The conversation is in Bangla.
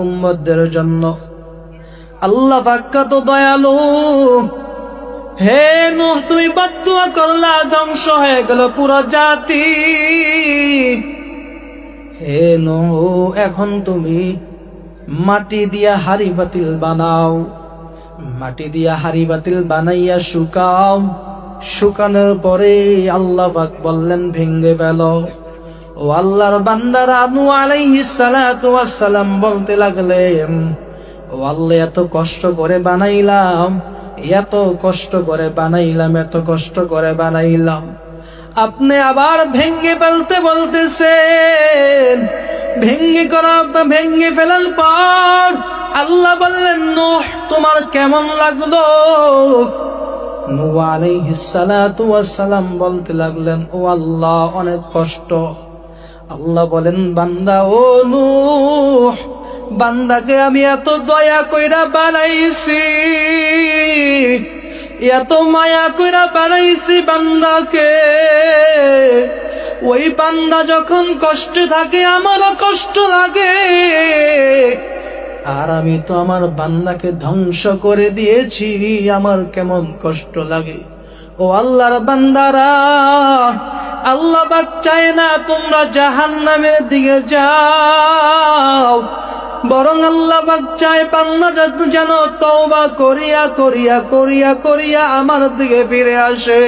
উম্মতদের জন্য। আল্লাহ পাক কত দয়ালু। হে নূহ, তুমি বদদুয়া করলা, ধ্বংস হয়ে গেল পুরো জাতি। হে নূহ, এখন তুমি মাটি দিয়া হাড়ি বাতিল বানাও, মাটি দিয়া হাড়ি বাতিল বানাইয়া শুকাও। শুকানোর পরে আল্লাহ পাক বললেন ভেঙ্গে ফেলো। ও আল্লাহর বান্দারা, নূহ আলাইহিস সালাতু ওয়াস সালাম বলতে লাগলেন, ও আল্লাহ, এত কষ্ট করে বানাইলাম, এত কষ্ট করে বানাইলাম, এত কষ্ট করে বানাইলাম, আপনি আবার ভেঙ্গে ফেলতে বলতেছেন। ভেঙ্গে ফেলার পর আল্লাহ বললেন, নূহ, তোমার কেমন লাগলো? নূহ আলাইহিস সালাতু ওয়াস সালাম বলতে লাগলেন, ও আল্লাহ, অনেক কষ্ট। আল্লাহ বলেন, বান্দা, ও নূহ, বান্দাকে আমি এত দয়া কইরা বানাইছি, এত মায়া কইরা বানাইছি বান্দাকে। ওই বান্দা যখন কষ্টে থাকে আমারও কষ্ট লাগে, আর আমি তো আমার বান্দাকে ধ্বংস করে দিয়েছি, আমার কেমন কষ্ট লাগে। ও আল্লাহর বান্দারা, আল্লাহ পাক চায় না তোমরা জাহান্নামের দিকে যাও, বরং আল্লাহ পাক চায় বান্দা যেন তওবা করিয়া করিয়া করিয়া করিয়া আমার দিকে ফিরে আসে।